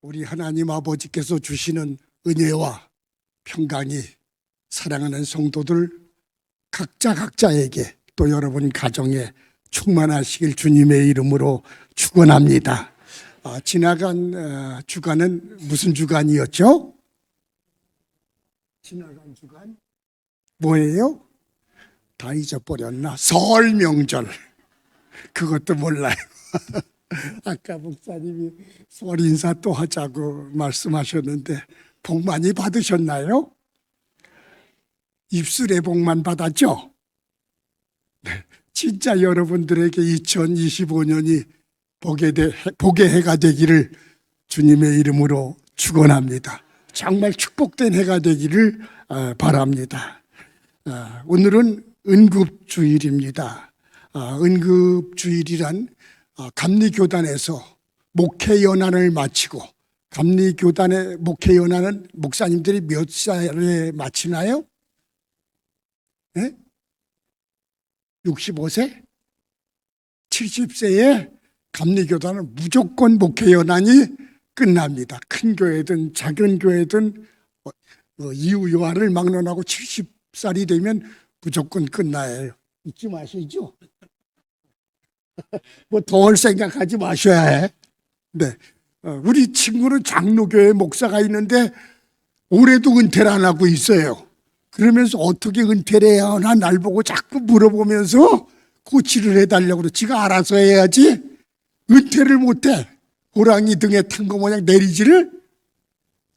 우리 하나님 아버지께서 주시는 은혜와 평강이 사랑하는 성도들 각자에게 또 여러분 가정에 충만하시길 주님의 이름으로 축원합니다. 지나간 주간은 무슨 주간이었죠? 지나간 주간 뭐예요? 다 잊어버렸나? 설 명절. 그것도 몰라요. 아까 목사님이 설 인사 또 하자고 말씀하셨는데 복 많이 받으셨나요? 입술의 복만 받았죠? 네, 진짜 여러분들에게 2025년이 복의 해가 되기를 주님의 이름으로 축원합니다. 정말 축복된 해가 되기를 바랍니다. 오늘은 은급주일입니다. 은급주일이란 감리교단에서 목회연한을 마치고, 감리교단의 목회연한은 목사님들이 몇 살에 마치나요? 네? 65세? 70세에 감리교단은 무조건 목회연한이 끝납니다. 큰 교회든 작은 교회든 이후 요한을 막론하고 70살이 되면 무조건 끝나요. 잊지 마시죠? 뭐 더 생각하지 마셔야 해. 네. 우리 친구는 장로교회 목사가 있는데 올해도 은퇴를 안 하고 있어요. 그러면서 어떻게 은퇴를 해야 하나 날 보고 자꾸 물어보면서 코치를 해달라고 그래. 지가 알아서 해야지. 은퇴를 못해. 호랑이 등에 탄 거 모양 내리지를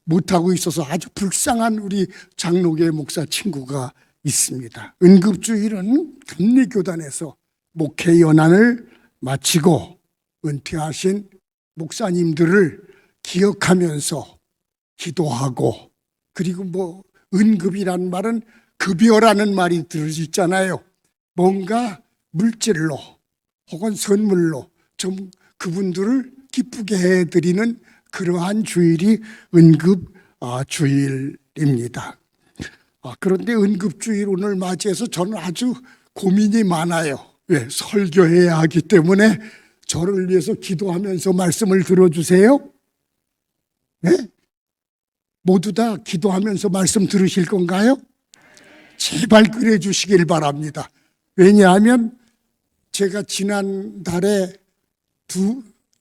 못하고 있어서 아주 불쌍한 우리 장로교회 목사 친구가 있습니다. 은급주일은 감리교단에서 목회연한을 마치고 은퇴하신 목사님들을 기억하면서 기도하고, 그리고 은급이라는 말은 급여라는 말이 들어있잖아요. 뭔가 물질로 혹은 선물로 좀 그분들을 기쁘게 해드리는 그러한 주일이 은급주일입니다. 그런데 은급주일 오늘 맞이해서 저는 아주 고민이 많아요. 왜? 설교해야 하기 때문에 저를 위해서 기도하면서 말씀을 들어주세요. 네? 모두 다 기도하면서 말씀 들으실 건가요? 제발 그래 주시길 바랍니다. 왜냐하면 제가 지난달에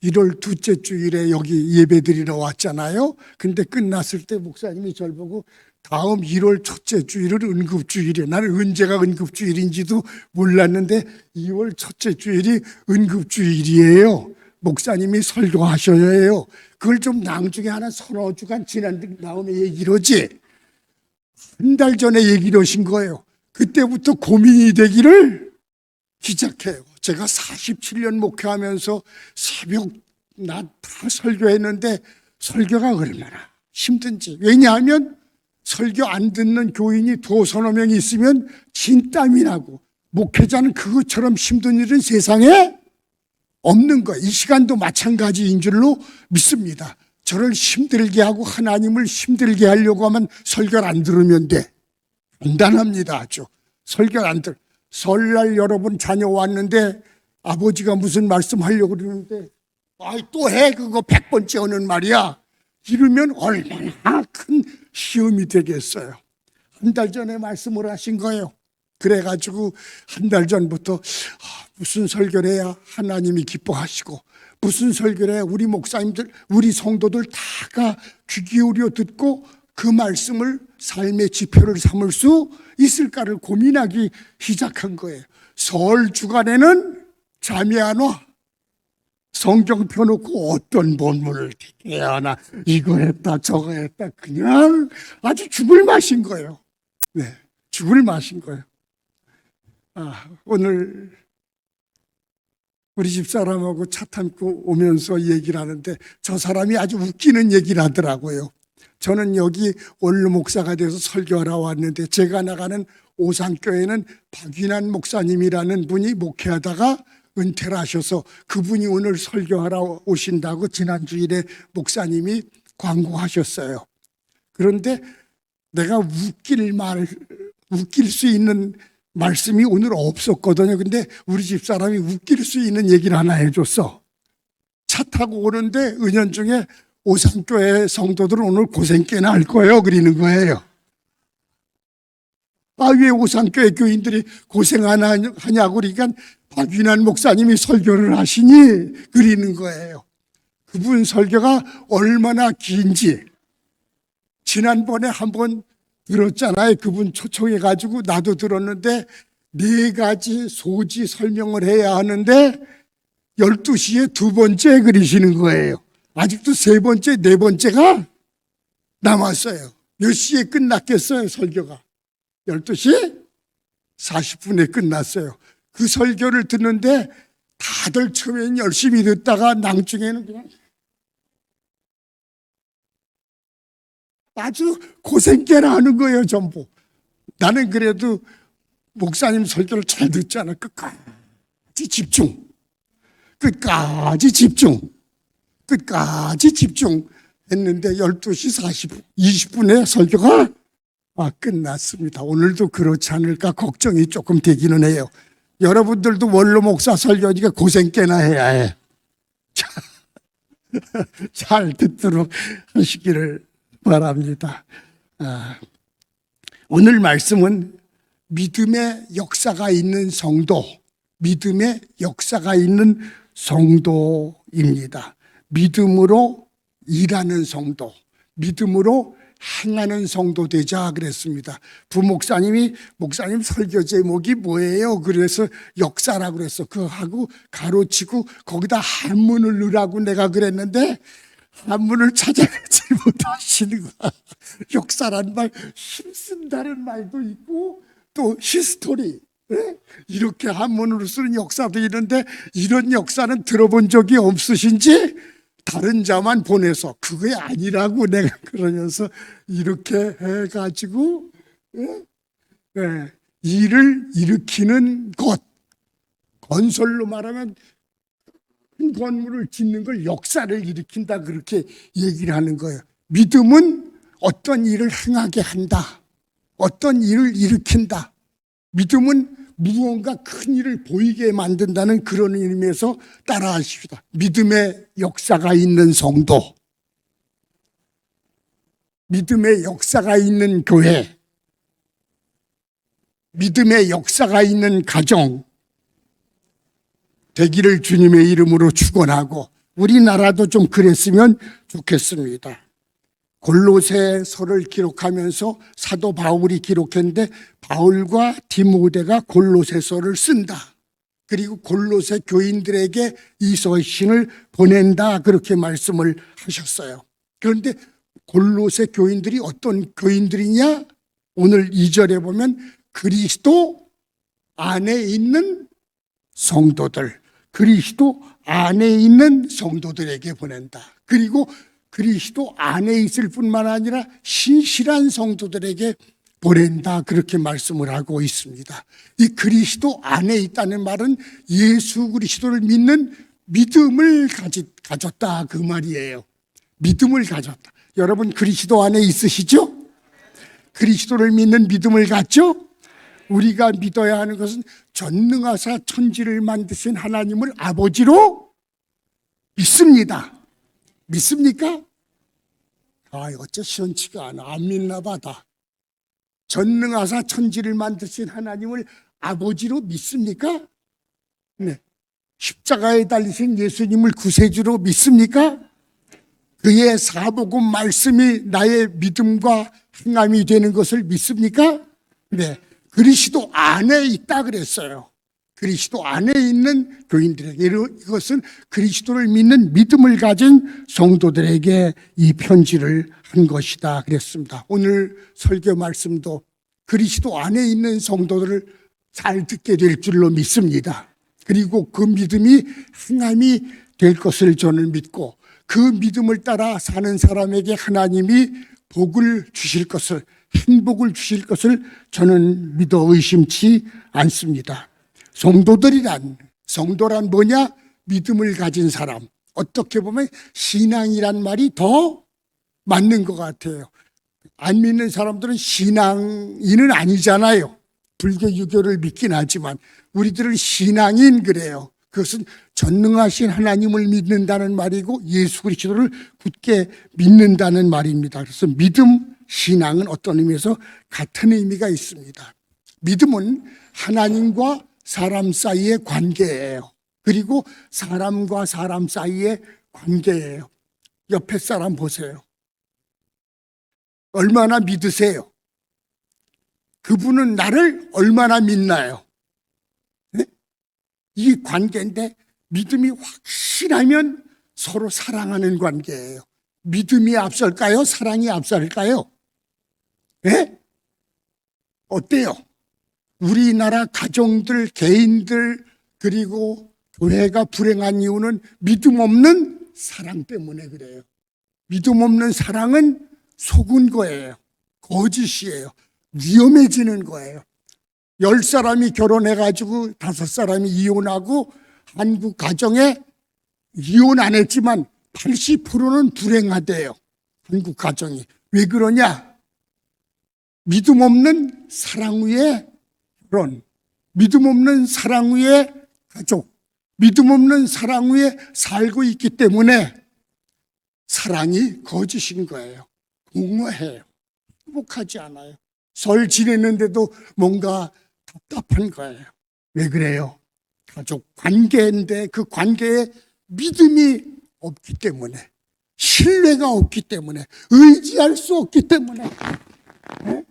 1월 둘째 주일에 여기 예배드리러 왔잖아요. 근데 끝났을 때 목사님이 저를 보고 다음 1월 첫째 주일은 은급주일이에요. 나는 언제가 은급주일인지도 몰랐는데 2월 첫째 주일이 은급주일이에요. 목사님이 설교하셔야 해요. 그걸 좀 나중에 하나 서너 주간 지난 다음에 얘기를 하지. 한 달 전에 얘기를 하신 거예요. 그때부터 고민이 되기를 시작해요. 제가 47년 목회하면서 새벽 낮 다 설교했는데 설교가 얼마나 힘든지. 왜냐하면 설교 안 듣는 교인이 서너 명이 있으면 진땀이 나고, 목회자는 그것처럼 힘든 일은 세상에 없는 거예요. 이 시간도 마찬가지인 줄로 믿습니다. 저를 힘들게 하고 하나님을 힘들게 하려고 하면 설교를 안 들으면 돼. 간단합니다. 아주 설교를 안 들어. 설날 여러분 자녀 왔는데 아버지가 무슨 말씀하려고 그러는데 또 해 그거 100번째 하는 말이야. 이러면 얼마나 큰 시험이 되겠어요. 한 달 전에 말씀을 하신 거예요. 그래가지고 한 달 전부터 무슨 설교를 해야 하나님이 기뻐하시고, 무슨 설교를 해야 우리 목사님들, 우리 성도들 다가 귀 기울여 듣고 그 말씀을 삶의 지표를 삼을 수 있을까를 고민하기 시작한 거예요. 설 주간에는 잠이 안 와. 성경 펴놓고 어떤 본문을 해야 하나, 이거 했다 저거 했다, 그냥 아주 죽을 맛인 거예요. 네, 죽을 맛인 거예요. 오늘 우리 집사람하고 차 타고 오면서 얘기를 하는데 저 사람이 아주 웃기는 얘기를 하더라고요. 저는 여기 원로 목사가 돼서 설교하러 왔는데 제가 나가는 오산교회는 박윤환 목사님이라는 분이 목회하다가 은퇴를 하셔서 그분이 오늘 설교하러 오신다고 지난주일에 목사님이 광고하셨어요. 그런데 내가 웃길 수 있는 말씀이 오늘 없었거든요. 근데 우리 집사람이 웃길 수 있는 얘기를 하나 해줬어. 차 타고 오는데 은연중에 오산교회 성도들은 오늘 고생 꽤나 할 거예요. 그러는 거예요. 왜 오산교회 교인들이 고생 안 하냐고 그러니까 박윤환 목사님이 설교를 하시니 그러는 거예요. 그분 설교가 얼마나 긴지 지난번에 한번 들었잖아요. 그분 초청해가지고 나도 들었는데 4가지 소지 설명을 해야 하는데 12시에 2번째 그리시는 거예요. 아직도 3번째, 4번째가 남았어요. 몇 시에 끝났겠어요, 설교가? 12시 40분에 끝났어요. 그 설교를 듣는데 다들 처음에는 열심히 듣다가 나중에는 그냥 아주 고생 꽤나 하는 거예요, 전부. 나는 그래도 목사님 설교를 잘 듣잖아. 끝까지 집중. 끝까지 집중. 끝까지 집중했는데 12시 20분에 설교가 끝났습니다. 오늘도 그렇지 않을까 걱정이 조금 되기는 해요. 여러분들도 원로 목사 설교니까 고생 꽤나 해야 해. 잘 듣도록 하시기를 바랍니다. 오늘 말씀은 믿음의 역사가 있는 성도, 믿음의 역사가 있는 성도입니다. 믿음으로 일하는 성도, 믿음으로 행하는 성도 되자 그랬습니다. 부목사님이 목사님 설교 제목이 뭐예요? 그래서 역사라고 그랬어. 그거 하고 가로치고 거기다 한문을 넣으라고 내가 그랬는데 한문을 찾아내지 못하시는 거야. 역사란 말 힘쓴다는 말도 있고 또 히스토리 이렇게 한문으로 쓰는 역사도 있는데 이런 역사는 들어본 적이 없으신지 다른 자만 보내서 그게 아니라고 내가 그러면서 이렇게 해가지고 일을 일으키는 것, 건설로 말하면 큰 건물을 짓는 걸 역사를 일으킨다 그렇게 얘기를 하는 거예요. 믿음은 어떤 일을 행하게 한다. 어떤 일을 일으킨다. 믿음은 무언가 큰 일을 보이게 만든다는 그런 의미에서 따라하십시다. 믿음의 역사가 있는 성도, 믿음의 역사가 있는 교회, 믿음의 역사가 있는 가정 되기를 주님의 이름으로 축원하고 우리나라도 좀 그랬으면 좋겠습니다. 골로새서를 기록하면서 사도 바울이 기록했는데 바울과 디모데가 골로새서를 쓴다. 그리고 골로새 교인들에게 이 서신을 보낸다 그렇게 말씀을 하셨어요. 그런데 골로새 교인들이 어떤 교인들이냐? 오늘 2절에 보면 그리스도 안에 있는 성도들, 그리스도 안에 있는 성도들에게 보낸다. 그리고 그리스도 안에 있을 뿐만 아니라 신실한 성도들에게 보낸다 그렇게 말씀을 하고 있습니다. 이 그리스도 안에 있다는 말은 예수 그리스도를 믿는 믿음을 가졌다 그 말이에요. 믿음을 가졌다. 여러분 그리스도 안에 있으시죠? 그리스도를 믿는 믿음을 갖죠? 우리가 믿어야 하는 것은 전능하사 천지를 만드신 하나님을 아버지로 믿습니다. 믿습니까? 어째 시원치가 않아. 안 믿나 봐다. 전능하사 천지를 만드신 하나님을 아버지로 믿습니까? 네. 십자가에 달리신 예수님을 구세주로 믿습니까? 그의 사복음 말씀이 나의 믿음과 행함이 되는 것을 믿습니까? 네. 그리스도 안에 있다 그랬어요. 그리스도 안에 있는 교인들에게 이것은 그리스도를 믿는 믿음을 가진 성도들에게 이 편지를 한 것이다 그랬습니다. 오늘 설교 말씀도 그리스도 안에 있는 성도들을 잘 듣게 될 줄로 믿습니다. 그리고 그 믿음이 행함이 될 것을 저는 믿고 그 믿음을 따라 사는 사람에게 하나님이 복을 주실 것을, 행복을 주실 것을 저는 믿어 의심치 않습니다. 성도란 뭐냐? 믿음을 가진 사람. 어떻게 보면 신앙이란 말이 더 맞는 것 같아요. 안 믿는 사람들은 신앙인은 아니잖아요. 불교, 유교를 믿긴 하지만 우리들은 신앙인 그래요. 그것은 전능하신 하나님을 믿는다는 말이고 예수 그리스도를 굳게 믿는다는 말입니다. 그래서 믿음, 신앙은 어떤 의미에서 같은 의미가 있습니다. 믿음은 하나님과 사람 사이의 관계예요. 그리고 사람과 사람 사이의 관계예요. 옆에 사람 보세요. 얼마나 믿으세요? 그분은 나를 얼마나 믿나요? 네? 이 관계인데 믿음이 확실하면 서로 사랑하는 관계예요. 믿음이 앞설까요? 사랑이 앞설까요? 네? 어때요? 우리나라 가정들, 개인들, 그리고 교회가 불행한 이유는 믿음 없는 사랑 때문에 그래요. 믿음 없는 사랑은 속은 거예요. 거짓이에요. 위험해지는 거예요. 10사람이 결혼해가지고 5사람이 이혼하고 한국 가정에 이혼 안 했지만 80%는 불행하대요. 한국 가정이. 왜 그러냐? 믿음 없는 사랑 위에 결혼, 믿음 없는 사랑 위에 가족, 믿음 없는 사랑 위에 살고 있기 때문에 사랑이 거짓인 거예요. 공허해요. 행복하지 않아요. 설 지냈는데도 뭔가 답답한 거예요. 왜 그래요? 가족 관계인데 그 관계에 믿음이 없기 때문에, 신뢰가 없기 때문에, 의지할 수 없기 때문에, 네?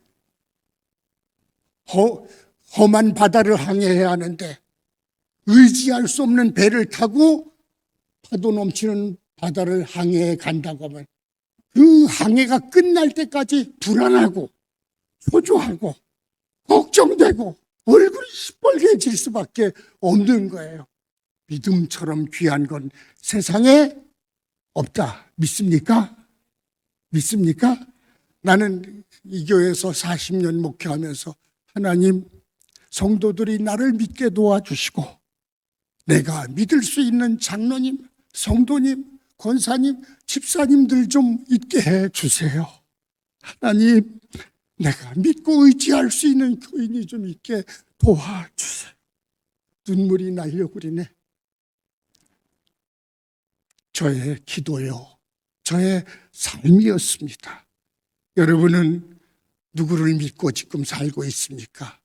험한 바다를 항해해야 하는데 의지할 수 없는 배를 타고 파도 넘치는 바다를 항해해 간다고 하면 그 항해가 끝날 때까지 불안하고 초조하고 걱정되고 얼굴이 시뻘개질 수밖에 없는 거예요. 믿음처럼 귀한 건 세상에 없다. 믿습니까? 믿습니까? 나는 이 교회에서 40년 목회하면서 하나님, 성도들이 나를 믿게 도와주시고 내가 믿을 수 있는 장로님, 성도님, 권사님, 집사님들 좀 있게 해주세요. 하나님, 내가 믿고 의지할 수 있는 교인이 좀 있게 도와주세요. 눈물이 나려고 그러네. 저의 기도요, 저의 삶이었습니다. 여러분은 누구를 믿고 지금 살고 있습니까?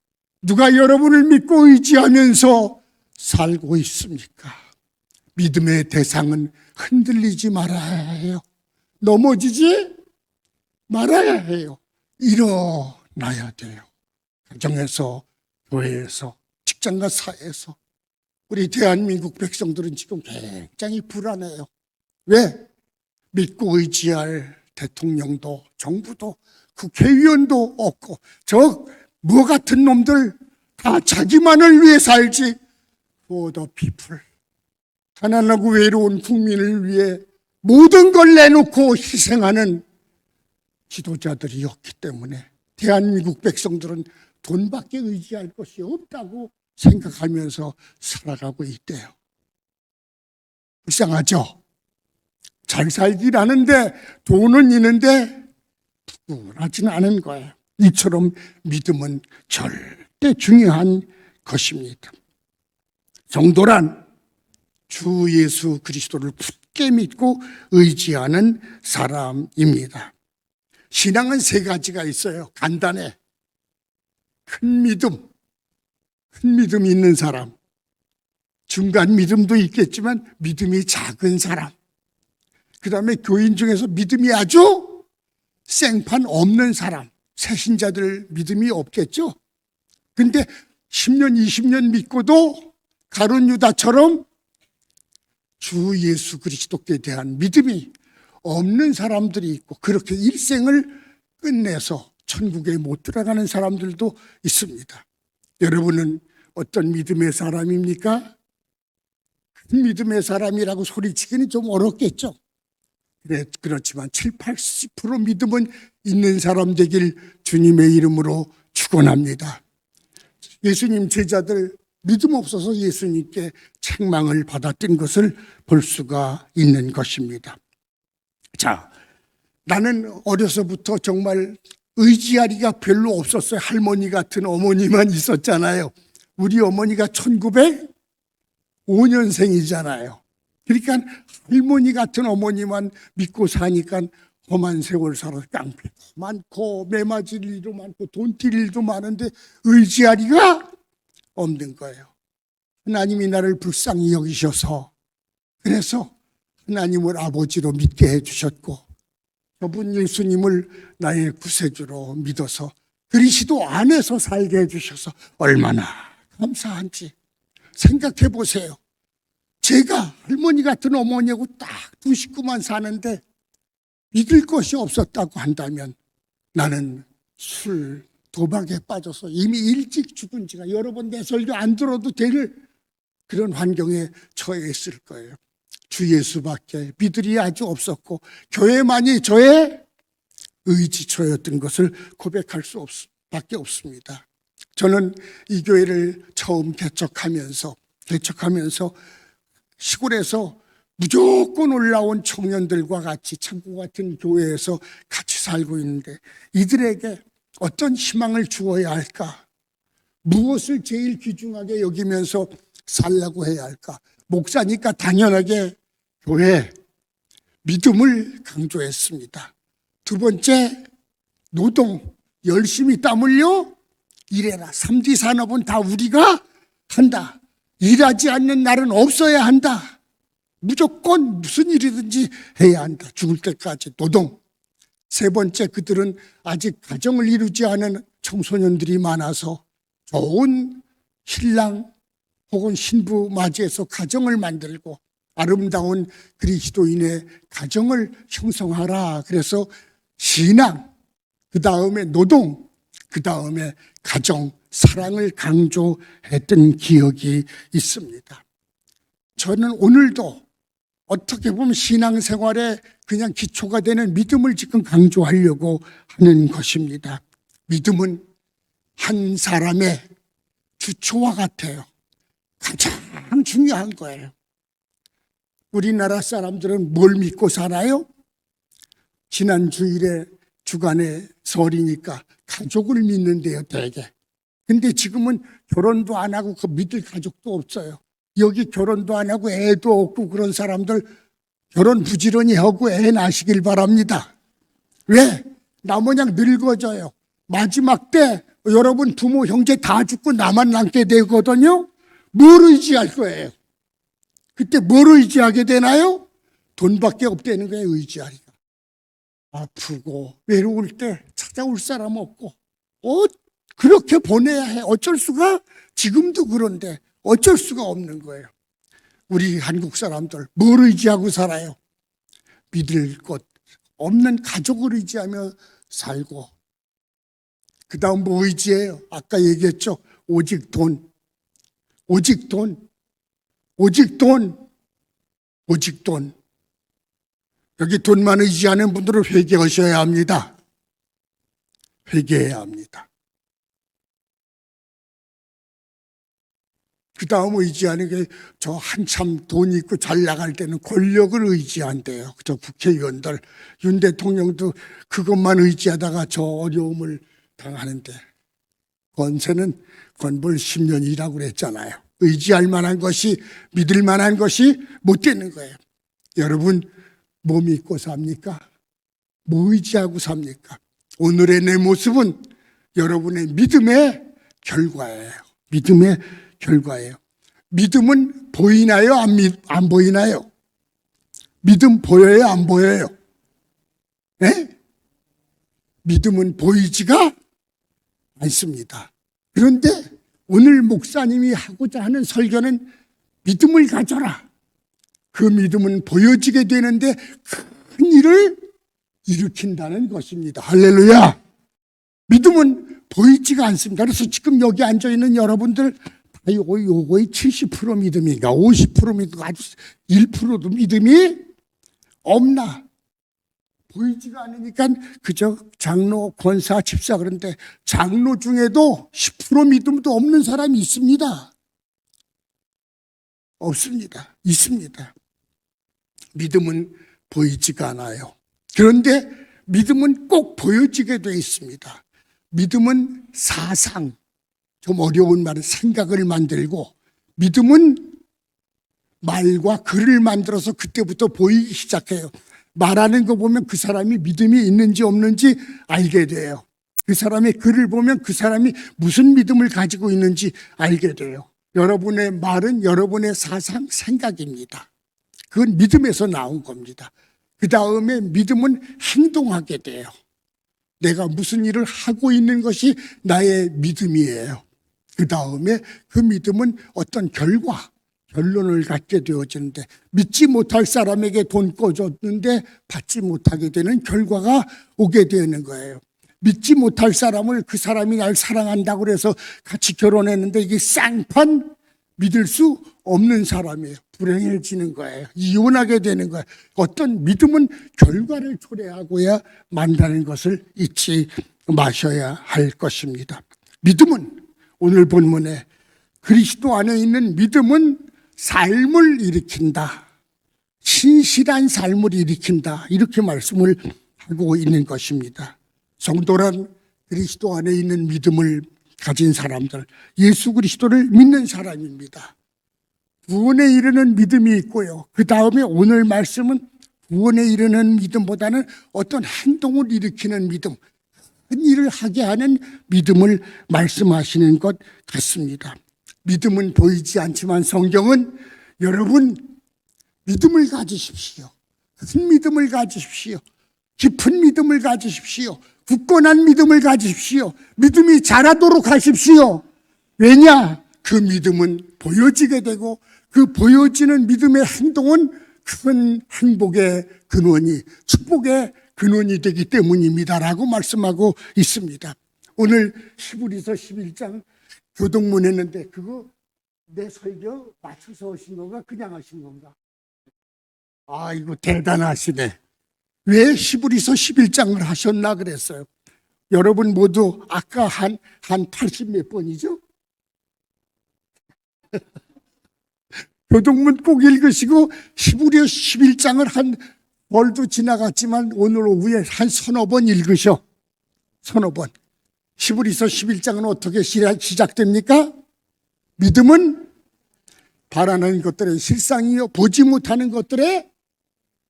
누가 여러분을 믿고 의지하면서 살고 있습니까? 믿음의 대상은 흔들리지 말아야 해요. 넘어지지 말아야 해요. 일어나야 돼요. 가정에서, 교회에서, 직장과 사회에서. 우리 대한민국 백성들은 지금 굉장히 불안해요. 왜? 믿고 의지할 대통령도 정부도 국회의원도 없고 저 뭐 같은 놈들 다 자기만을 위해 살지 for the people, 가난하고 외로운 국민을 위해 모든 걸 내놓고 희생하는 지도자들이 없기 때문에 대한민국 백성들은 돈밖에 의지할 것이 없다고 생각하면서 살아가고 있대요. 불쌍하죠? 잘 살긴 하는데 돈은 있는데 푸근하지는 않은 거예요. 이처럼 믿음은 절대 중요한 것입니다. 성도란 주 예수 그리스도를 굳게 믿고 의지하는 사람입니다. 신앙은 3가지가 있어요. 간단해. 큰 믿음, 큰 믿음이 있는 사람, 중간 믿음도 있겠지만 믿음이 작은 사람, 그 다음에 교인 중에서 믿음이 아주 생판 없는 사람, 새신자들 믿음이 없겠죠. 근데 10년, 20년 믿고도 가룟 유다처럼 주 예수 그리스도께 대한 믿음이 없는 사람들이 있고 그렇게 일생을 끝내서 천국에 못 들어가는 사람들도 있습니다. 여러분은 어떤 믿음의 사람입니까? 큰 믿음의 사람이라고 소리치기는 좀 어렵겠죠. 그렇지만 70-80% 믿음은 있는 사람 되길 주님의 이름으로 축원합니다. 예수님 제자들 믿음 없어서 예수님께 책망을 받았던 것을 볼 수가 있는 것입니다. 자, 나는 어려서부터 정말 의지하리가 별로 없었어요. 할머니 같은 어머니만 있었잖아요. 우리 어머니가 5년생이잖아요. 그러니까 할머니 같은 어머니만 믿고 사니까 험한 세월 살아서 깡패도 많고 매맞을 일도 많고 돈 뛸 일도 많은데 의지하리가 없는 거예요. 하나님이 나를 불쌍히 여기셔서 그래서 하나님을 아버지로 믿게 해주셨고 저분 예수님을 나의 구세주로 믿어서 그리스도 안에서 살게 해주셔서 얼마나 감사한지 생각해 보세요. 제가 할머니 같은 어머니하고 딱 두 식구만 사는데 믿을 것이 없었다고 한다면 나는 술, 도박에 빠져서 이미 일찍 죽은 지가 여러 번 내 설교 안 들어도 될 그런 환경에 처해 있을 거예요. 주 예수밖에 믿을이 아주 없었고 교회만이 저의 의지처였던 것을 고백할 수 밖에 없습니다. 저는 이 교회를 처음 개척하면서 시골에서 무조건 올라온 청년들과 같이 창고 같은 교회에서 같이 살고 있는데 이들에게 어떤 희망을 주어야 할까? 무엇을 제일 귀중하게 여기면서 살라고 해야 할까? 목사니까 당연하게 교회, 믿음을 강조했습니다. 두 번째, 노동, 열심히 땀 흘려 일해라. 3D 산업은 다 우리가 한다. 일하지 않는 날은 없어야 한다. 무조건 무슨 일이든지 해야 한다. 죽을 때까지 노동. 세 번째, 그들은 아직 가정을 이루지 않은 청소년들이 많아서 좋은 신랑 혹은 신부 맞이해서 가정을 만들고 아름다운 그리스도인의 가정을 형성하라. 그래서 신앙, 그 다음에 노동, 그 다음에 가정, 사랑을 강조했던 기억이 있습니다. 저는 오늘도 어떻게 보면 신앙생활에 그냥 기초가 되는 믿음을 지금 강조하려고 하는 것입니다. 믿음은 한 사람의 주초와 같아요. 가장 중요한 거예요. 우리나라 사람들은 뭘 믿고 살아요? 지난 주일에 주간에 설이니까 가족을 믿는데요, 되게. 근데 지금은 결혼도 안 하고 그 믿을 가족도 없어요. 여기 결혼도 안 하고 애도 없고 그런 사람들 결혼 부지런히 하고 애 낳으시길 바랍니다. 왜? 나 모양 늙어져요. 마지막 때 여러분 부모 형제 다 죽고 나만 남게 되거든요. 뭘 의지할 거예요? 그때 뭘 의지하게 되나요? 돈밖에 없다는 거예요, 의지하리가. 아프고 외로울 때 찾아올 사람 없고 그렇게 보내야 해. 어쩔 수가 지금도 그런데 어쩔 수가 없는 거예요. 우리 한국 사람들 뭘 의지하고 살아요? 믿을 것 없는 가족을 의지하며 살고 그 다음 뭐 의지해요? 아까 얘기했죠. 오직 돈, 오직 돈, 오직 돈, 오직 돈. 여기 돈만 의지하는 분들은 회개하셔야 합니다. 회개해야 합니다. 그 다음 의지하는 게 저 한참 돈 있고 잘 나갈 때는 권력을 의지한대요. 저 국회의원들, 윤 대통령도 그것만 의지하다가 저 어려움을 당하는데 권세는 권벌 10년이라고 그랬잖아요. 의지할 만한 것이 믿을 만한 것이 못 되는 거예요. 여러분 뭐 믿고 삽니까? 뭐 의지하고 삽니까? 오늘의 내 모습은 여러분의 믿음의 결과예요. 믿음의 결과예요. 믿음은 보이나요? 안 보이나요? 믿음 보여요? 안 보여요? 네? 믿음은 보이지가 않습니다. 그런데 오늘 목사님이 하고자 하는 설교는 믿음을 가져라. 그 믿음은 보여지게 되는데 큰 일을 일으킨다는 것입니다. 할렐루야. 믿음은 보이지가 않습니다. 그래서 지금 여기 앉아있는 여러분들 요거의 70% 믿음인가 50% 믿음 아주 1%도 믿음이 없나? 보이지가 않으니까 그저 장로, 권사, 집사 그런데 장로 중에도 10% 믿음도 없는 사람이 있습니다. 없습니다. 있습니다. 믿음은 보이지가 않아요. 그런데 믿음은 꼭 보여지게 되어 있습니다. 믿음은 사상, 좀 어려운 말은 생각을 만들고 믿음은 말과 글을 만들어서 그때부터 보이기 시작해요. 말하는 거 보면 그 사람이 믿음이 있는지 없는지 알게 돼요. 그 사람의 글을 보면 그 사람이 무슨 믿음을 가지고 있는지 알게 돼요. 여러분의 말은 여러분의 사상, 생각입니다. 그건 믿음에서 나온 겁니다. 그 다음에 믿음은 행동하게 돼요. 내가 무슨 일을 하고 있는 것이 나의 믿음이에요. 그 다음에 그 믿음은 어떤 결론을 갖게 되어지는데, 믿지 못할 사람에게 돈 꿔줬는데 받지 못하게 되는 결과가 오게 되는 거예요. 믿지 못할 사람을 그 사람이 날 사랑한다고 해서 같이 결혼했는데 이게 쌍판 믿을 수 없는 사람이에요. 불행해지는 거예요. 이혼하게 되는 거예요. 어떤 믿음은 결과를 초래하고야 만나는 것을 잊지 마셔야 할 것입니다. 믿음은 오늘 본문에 그리스도 안에 있는 믿음은 삶을 일으킨다. 신실한 삶을 일으킨다. 이렇게 말씀을 하고 있는 것입니다. 성도란 그리스도 안에 있는 믿음을 가진 사람들, 예수 그리스도를 믿는 사람입니다. 구원에 이르는 믿음이 있고요. 그 다음에 오늘 말씀은 구원에 이르는 믿음보다는 어떤 행동을 일으키는 믿음, 큰 일을 하게 하는 믿음을 말씀하시는 것 같습니다. 믿음은 보이지 않지만 성경은 여러분 믿음을 가지십시오. 큰 믿음을 가지십시오. 깊은 믿음을 가지십시오. 굳건한 믿음을 가지십시오. 믿음이 자라도록 하십시오. 왜냐? 그 믿음은 보여지게 되고 그 보여지는 믿음의 행동은 큰 행복의 근원이, 축복의 근원이 되기 때문입니다라고 말씀하고 있습니다. 오늘 히브리서 11장 교동문 했는데 그거 내 설교 맞춰서 하신 건가 그냥 하신 건가? 아, 이거 대단하시네. 왜 히브리서 11장을 하셨나 그랬어요. 여러분 모두 아까 한 80 몇 번이죠? 교동문 꼭 읽으시고 히브리서 11장을 한 월도 지나갔지만 오늘 오후에 한 서너 번 읽으셔. 서너 번. 히브리서 11장은 어떻게 시작됩니까? 믿음은 바라는 것들의 실상이요 보지 못하는 것들의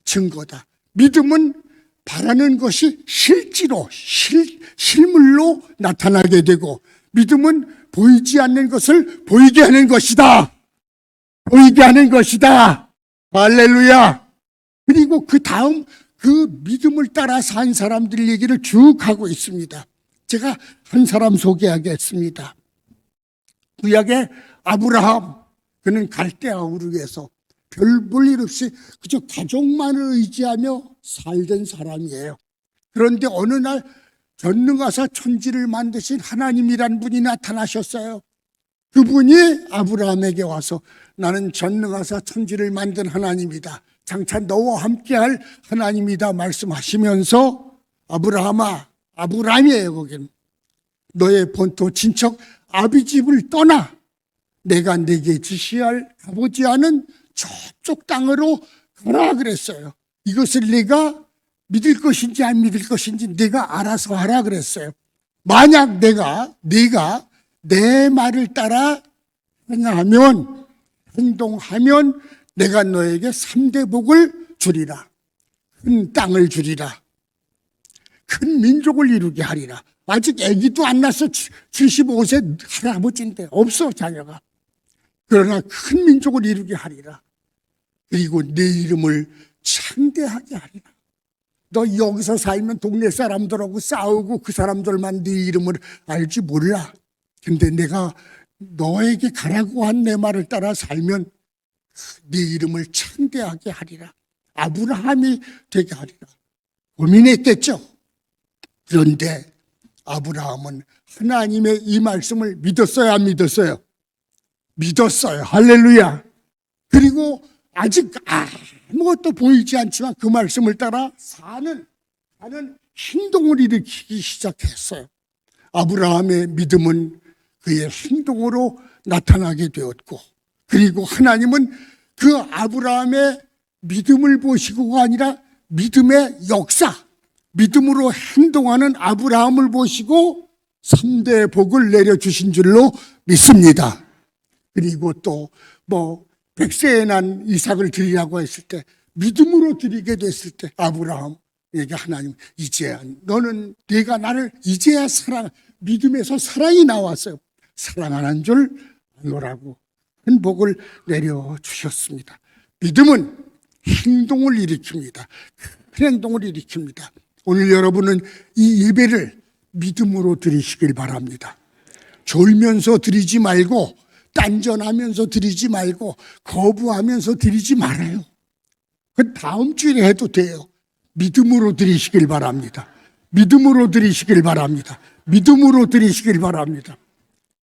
증거다. 믿음은 바라는 것이 실제로 실물로 나타나게 되고 믿음은 보이지 않는 것을 보이게 하는 것이다. 보이게 하는 것이다. 할렐루야. 그리고 그 다음 그 믿음을 따라 산 사람들 얘기를 쭉 하고 있습니다. 제가 한 사람 소개하겠습니다. 구약의 아브라함, 그는 갈대아 우르에서 별 볼 일 없이 그저 가족만을 의지하며 살던 사람이에요. 그런데 어느 날 전능하사 천지를 만드신 하나님이란 분이 나타나셨어요. 그분이 아브라함에게 와서 나는 전능하사 천지를 만든 하나님이다. 장차 너와 함께할 하나님이다 말씀하시면서 아브라함아, 아브라함이에요 거기는. 너의 본토 친척 아비집을 떠나 내가 내게 지시할 가보지 않은 저쪽 땅으로 가라 그랬어요. 이것을 내가 믿을 것인지 안 믿을 것인지 내가 알아서 하라 그랬어요. 만약 네가 내 말을 따라 행동하면 내가 너에게 3대 복을 주리라. 큰 땅을 주리라. 큰 민족을 이루게 하리라. 아직 아기도 안 낳아서 75세 할아버지인데 없어 자녀가. 그러나 큰 민족을 이루게 하리라. 그리고 내 이름을 창대하게 하리라. 너 여기서 살면 동네 사람들하고 싸우고 그 사람들만 네 이름을 알지 몰라. 근데 내가 너에게 가라고 한 내 말을 따라 살면 네 이름을 창대하게 하리라. 아브라함이 되게 하리라. 고민했겠죠. 그런데 아브라함은 하나님의 이 말씀을 믿었어요, 안 믿었어요? 믿었어요. 할렐루야. 그리고 아직 아무것도 보이지 않지만 그 말씀을 따라 사는 행동을 일으키기 시작했어요. 아브라함의 믿음은 그의 행동으로 나타나게 되었고, 그리고 하나님은 그 아브라함의 믿음을 보시고가 아니라 믿음의 역사, 믿음으로 행동하는 아브라함을 보시고 3대 복을 내려주신 줄로 믿습니다. 그리고 또 100세에 난 이삭을 드리라고 했을 때, 믿음으로 드리게 됐을 때 아브라함에게 하나님, 이제야 너는 네가 나를 이제야 믿음에서 사랑이 나왔어요. 사랑하는 줄 알노라고 큰 복을 내려주셨습니다. 믿음은 행동을 일으킵니다. 큰 행동을 일으킵니다. 오늘 여러분은 이 예배를 믿음으로 드리시길 바랍니다. 졸면서 드리지 말고, 딴전하면서 드리지 말고, 거부하면서 드리지 말아요. 그 다음 주일에 해도 돼요. 믿음으로 드리시길 바랍니다. 믿음으로 드리시길 바랍니다. 믿음으로 드리시길 바랍니다.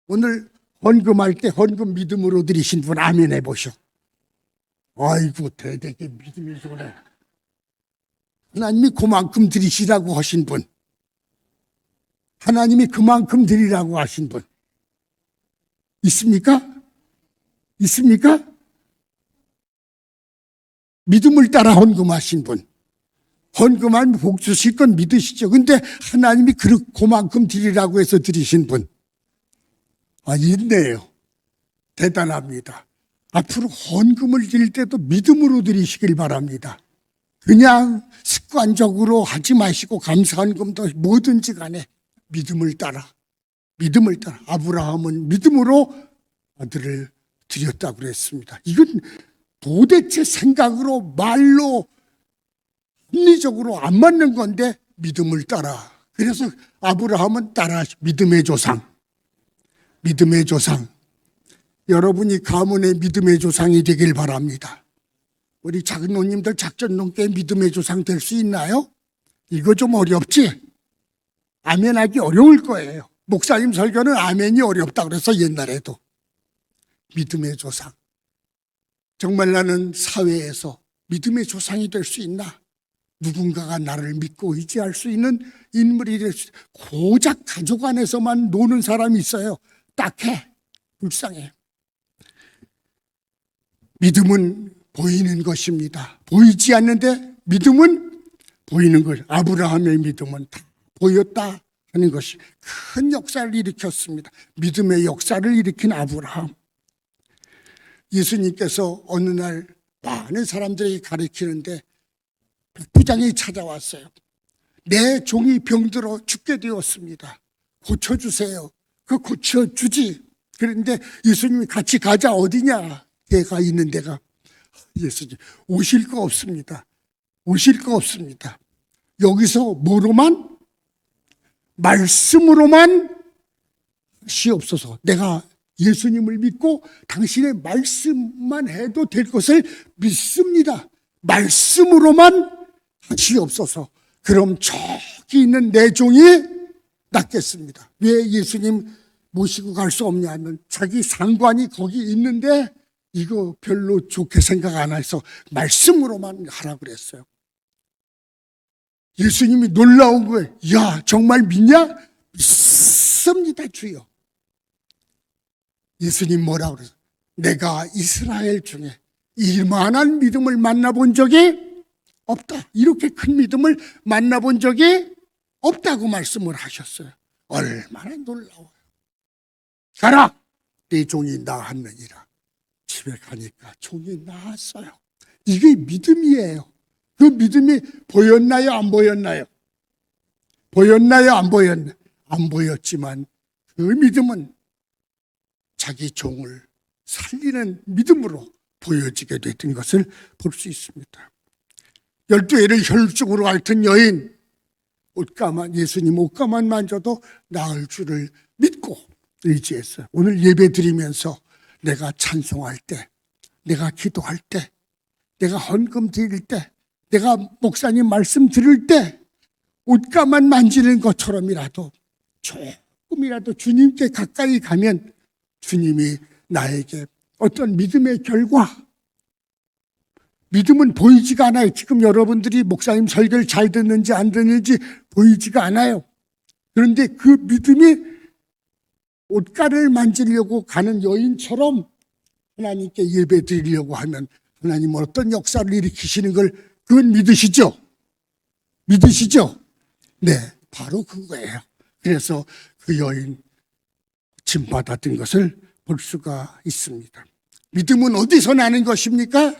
오늘 헌금할 때 헌금 믿음으로 드리신 분 아멘 해보셔. 아이고, 대대게 믿음이 좋네. 하나님이 그만큼 드리시라고 하신 분, 하나님이 그만큼 드리라고 하신 분 있습니까? 있습니까? 믿음을 따라 헌금하신 분, 헌금하면 복 주실 건 믿으시죠. 근데 하나님이 그만큼 드리라고 해서 드리신 분, 있네요. 대단합니다. 앞으로 헌금을 드릴 때도 믿음으로 드리시길 바랍니다. 그냥 습관적으로 하지 마시고, 감사헌금도 뭐든지 간에 믿음을 따라 아브라함은 믿음으로 아들을 드렸다고 그랬습니다. 이건 도대체 생각으로, 말로, 합리적으로 안 맞는 건데 믿음을 따라. 그래서 아브라함은 믿음의 조상. 여러분이 가문의 믿음의 조상이 되길 바랍니다. 우리 작은 노님들 작전농계 믿음의 조상 될 수 있나요? 이거 좀 어렵지? 아멘하기 어려울 거예요. 목사님 설교는 아멘이 어렵다 그래서 옛날에도. 믿음의 조상. 정말 나는 사회에서 믿음의 조상이 될 수 있나? 누군가가 나를 믿고 의지할 수 있는 인물이 될 수, 고작 가족 안에서만 노는 사람이 있어요. 딱해. 불쌍해. 믿음은 보이는 것입니다. 보이지 않는데 믿음은 보이는 것. 아브라함의 믿음은 다 보였다 하는 것이 큰 역사를 일으켰습니다. 믿음의 역사를 일으킨 아브라함. 예수님께서 어느 날 많은 사람들에게 가르치는데 백부장이 찾아왔어요. 내 종이 병들어 죽게 되었습니다. 고쳐주세요. 그 고쳐주지. 그런데 예수님이 같이 가자. 어디냐? 걔가 있는 데가. 예수님, 오실 거 없습니다. 오실 거 없습니다. 여기서 뭐로만? 말씀으로만 시옵소서. 내가 예수님을 믿고 당신의 말씀만 해도 될 것을 믿습니다. 말씀으로만 하시옵소서. 그럼 저기 있는 내 종이 낫겠습니다. 왜 예수님 모시고 갈 수 없냐면 자기 상관이 거기 있는데 이거 별로 좋게 생각 안 해서 말씀으로만 하라고 그랬어요. 예수님이 놀라운 거예요. 야, 정말 믿냐? 믿습니다, 주여. 예수님 뭐라고 그랬어요? 내가 이스라엘 중에 이만한 믿음을 만나본 적이 없다. 이렇게 큰 믿음을 만나본 적이 없다고 말씀을 하셨어요. 얼마나 놀라워요. 가라! 내 종이 나았느니라. 집에 가니까 종이 나았어요. 이게 믿음이에요. 그 믿음이 보였나요? 안 보였나요? 보였나요? 안 보였나요? 안 보였지만 그 믿음은 자기 종을 살리는 믿음으로 보여지게 됐던 것을 볼 수 있습니다. 12해를 혈중으로 앓던 여인, 예수님 옷가만 만져도 나을 줄을 믿고 의지했어요. 오늘 예배 드리면서 내가 찬송할 때, 내가 기도할 때, 내가 헌금 드릴 때, 내가 목사님 말씀 들을 때 옷가만 만지는 것처럼이라도 조금이라도 주님께 가까이 가면 주님이 나에게 어떤 믿음의 결과, 믿음은 보이지가 않아요. 지금 여러분들이 목사님 설교를 잘 듣는지 안 듣는지 보이지가 않아요. 그런데 그 믿음이 옷가를 만지려고 가는 여인처럼 하나님께 예배 드리려고 하면 하나님은 어떤 역사를 일으키시는 걸 그건 믿으시죠? 믿으시죠? 네, 바로 그거예요. 그래서 그 여인 침 받았던 것을 볼 수가 있습니다. 믿음은 어디서 나는 것입니까?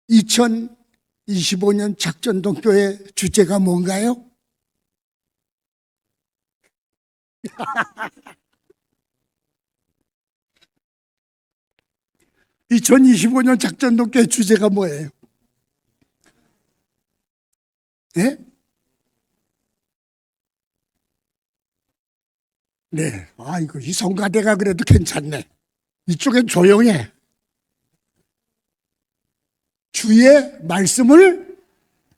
2025년 작전동교회 주제가 뭔가요? 2025년 작전동교회 주제가 뭐예요? 네? 네. 아이고, 이 성가대가 그래도 괜찮네. 이쪽엔 조용해. 주의 말씀을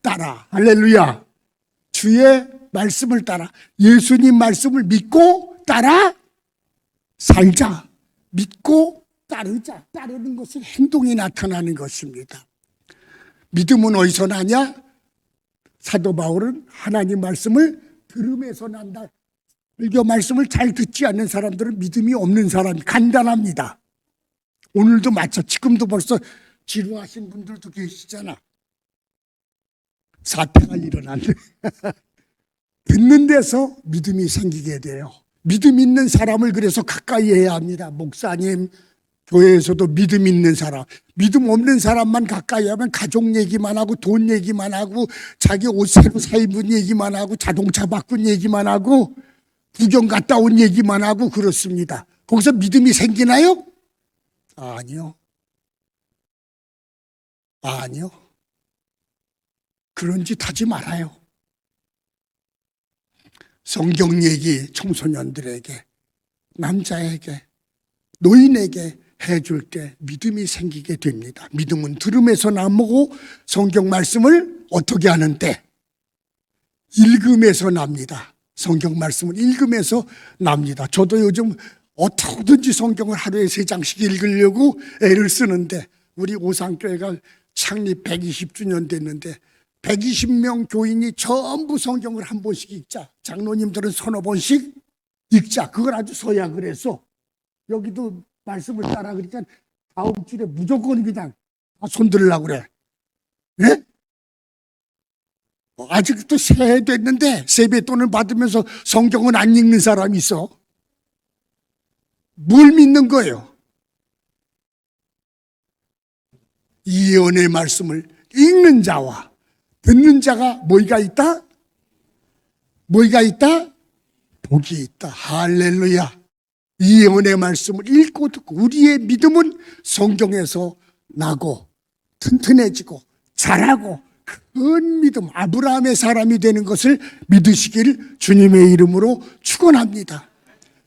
따라. 할렐루야. 주의 말씀을 따라. 예수님 말씀을 믿고 따라 살자. 믿고 따르자. 따르는 것은 행동이 나타나는 것입니다. 믿음은 어디서 나냐? 사도 바울은 하나님 말씀을 들음에서 난다. 설교 말씀을 잘 듣지 않는 사람들은 믿음이 없는 사람이 간단합니다. 오늘도 마찬가지. 지금도 벌써 지루하신 분들도 계시잖아. 사태가 일어났네. 듣는 데서 믿음이 생기게 돼요. 믿음 있는 사람을 그래서 가까이 해야 합니다. 목사님, 교회에서도 믿음 있는 사람. 믿음 없는 사람만 가까이 하면 가족 얘기만 하고 돈 얘기만 하고 자기 옷 새로 사 입은 얘기만 하고 자동차 바꾼 얘기만 하고 구경 갔다 온 얘기만 하고 그렇습니다. 거기서 믿음이 생기나요? 아니요. 아니요. 그런 짓 하지 말아요. 성경 얘기 청소년들에게, 남자에게, 노인에게 해줄 때 믿음이 생기게 됩니다. 믿음은 들음에서 나오고 성경 말씀을 어떻게 하는데? 읽음에서 납니다. 성경 말씀을 읽으면서 납니다. 저도 요즘 어떻게든지 성경을 하루에 3장씩 읽으려고 애를 쓰는데 우리 오상교회가 창립 120주년 됐는데 120명 교인이 전부 성경을 한 번씩 읽자. 장로님들은 서너 번씩 읽자. 그걸 아주 서약을 해서 여기도 말씀을 따라 그러니까 다음 주에 무조건 그냥 손들으려고 그래. 네? 아직도 새해 됐는데 세뱃돈을 받으면서 성경은 안 읽는 사람이 있어. 뭘 믿는 거예요? 예언의 말씀을 읽는 자와 듣는 자가 뭐가 있다? 뭐가 있다? 복이 있다. 할렐루야. 예언의 말씀을 읽고 듣고 우리의 믿음은 성경에서 나고 튼튼해지고 자라고 큰 믿음, 아브라함의 사람이 되는 것을 믿으시길 주님의 이름으로 축원합니다.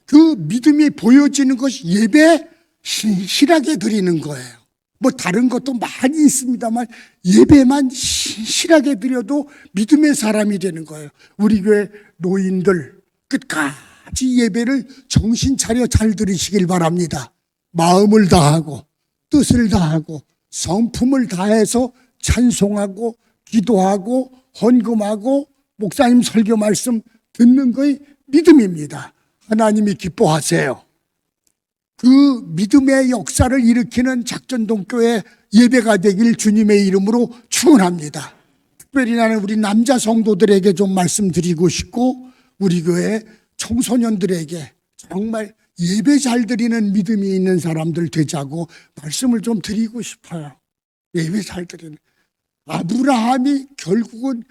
그 믿음이 보여지는 것이 예배 신실하게 드리는 거예요. 뭐 다른 것도 많이 있습니다만 예배만 신실하게 드려도 믿음의 사람이 되는 거예요. 우리 교회 노인들 끝까지 예배를 정신 차려 잘 드리시길 바랍니다. 마음을 다하고 뜻을 다하고 성품을 다해서 찬송하고 기도하고 헌금하고 목사님 설교 말씀 듣는 것이 믿음입니다. 하나님이 기뻐하세요. 그 믿음의 역사를 일으키는 작전동교회 예배가 되길 주님의 이름으로 축원합니다. 특별히 나는 우리 남자 성도들에게 좀 말씀드리고 싶고 우리 교회 청소년들에게 정말 예배 잘 드리는 믿음이 있는 사람들 되자고 말씀을 좀 드리고 싶어요. 예배 잘 드리는. 아브라함이 결국은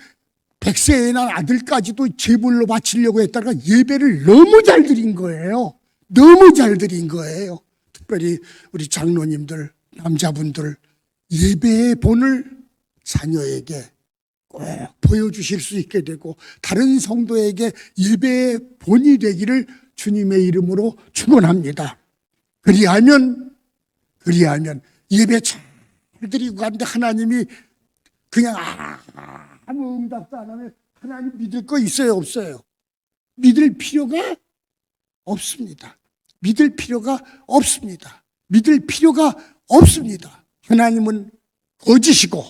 100세에 난 아들까지도 제물로 바치려고 했다가 예배를 너무 잘 드린 거예요. 너무 잘 드린 거예요. 특별히 우리 장로님들, 남자분들 예배의 본을 자녀에게 꼭 보여주실 수 있게 되고 다른 성도에게 예배의 본이 되기를 주님의 이름으로 축원합니다. 그리하면 예배 잘 드리고 갔는데 하나님이 그냥 아무 응답도 안 하면 하나님 믿을 거 있어요, 없어요? 믿을 필요가 없습니다. 믿을 필요가 없습니다. 믿을 필요가 없습니다. 하나님은 거짓이고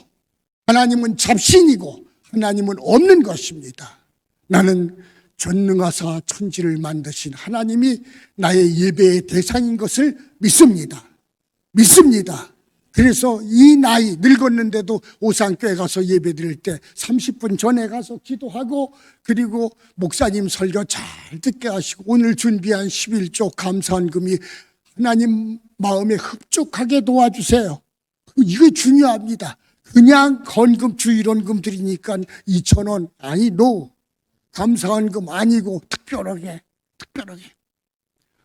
하나님은 잡신이고 하나님은 없는 것입니다. 나는 전능하사 천지를 만드신 하나님이 나의 예배의 대상인 것을 믿습니다. 믿습니다. 그래서 이 나이 늙었는데도 오상교회 가서 예배 드릴 때 30분 전에 가서 기도하고 그리고 목사님 설교 잘 듣게 하시고 오늘 준비한 11조 감사헌금이 하나님 마음에 흡족하게 도와주세요. 이거 중요합니다. 그냥 헌금, 주일헌금 드리니까 2,000원 아니, 감사헌금 아니고 특별하게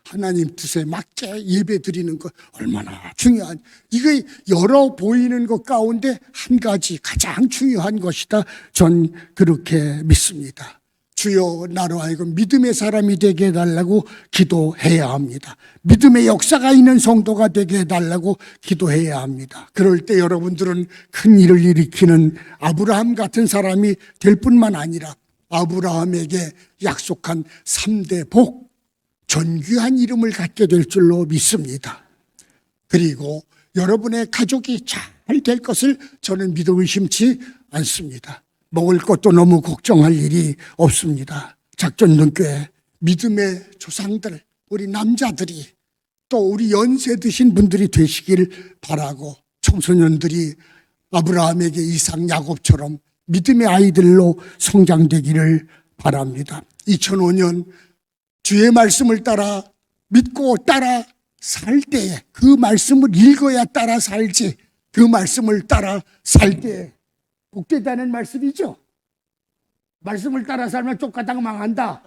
하나님 뜻에 맞게 예배 드리는 것 얼마나 중요한, 이거 여러 보이는 것 가운데 한 가지 가장 중요한 것이다. 전 그렇게 믿습니다. 주여, 나로 하여금 믿음의 사람이 되게 해달라고 기도해야 합니다. 믿음의 역사가 있는 성도가 되게 해달라고 기도해야 합니다. 그럴 때 여러분들은 큰 일을 일으키는 아브라함 같은 사람이 될 뿐만 아니라 아브라함에게 약속한 3대 복, 존귀한 이름을 갖게 될 줄로 믿습니다. 그리고 여러분의 가족이 잘 될 것을 저는 믿어 의심치 않습니다. 먹을 것도 너무 걱정할 일이 없습니다. 작전등교회 믿음의 조상들, 우리 남자들이 또 우리 연세 드신 분들이 되시길 바라고, 청소년들이 아브라함에게 이삭, 야곱처럼 믿음의 아이들로 성장되기를 바랍니다. 2005년 주의 말씀을 따라 믿고 따라 살 때에, 그 말씀을 읽어야 따라 살지, 그 말씀을 따라 살 때에 복되다는 말씀이죠. 말씀을 따라 살면 쫓가다가 망한다,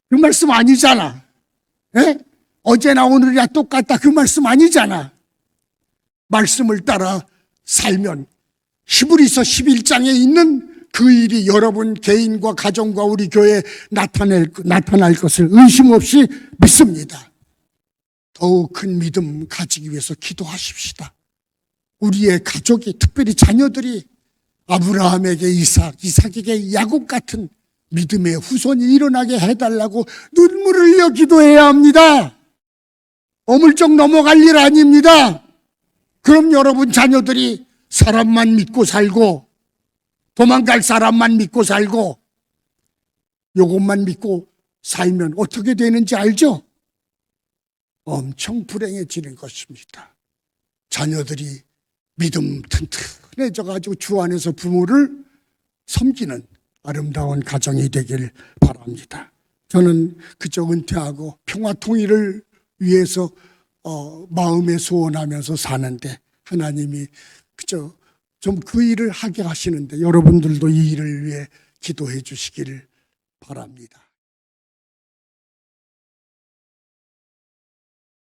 그 말씀 아니잖아. 에? 어제나 오늘이나 똑같다, 그 말씀 아니잖아. 말씀을 따라 살면 히브리서 11장에 있는 그 일이 여러분 개인과 가정과 우리 교회에 나타날 것을 의심 없이 믿습니다. 더욱 큰 믿음 가지기 위해서 기도하십시다. 우리의 가족이, 특별히 자녀들이 아브라함에게 이삭에게 야곱 같은 믿음의 후손이 일어나게 해달라고 눈물을 흘려 기도해야 합니다. 어물쩍 넘어갈 일 아닙니다. 그럼 여러분 자녀들이 사람만 믿고 살고, 도망갈 사람만 믿고 살고, 요것만 믿고 살면 어떻게 되는지 알죠? 엄청 불행해지는 것입니다. 자녀들이 믿음 튼튼해져가지고 주 안에서 부모를 섬기는 아름다운 가정이 되길 바랍니다. 저는 그저 은퇴하고 평화통일을 위해서 마음에 소원하면서 사는데, 하나님이 그저 좀 그 일을 하게 하시는데, 여러분들도 이 일을 위해 기도해 주시기를 바랍니다.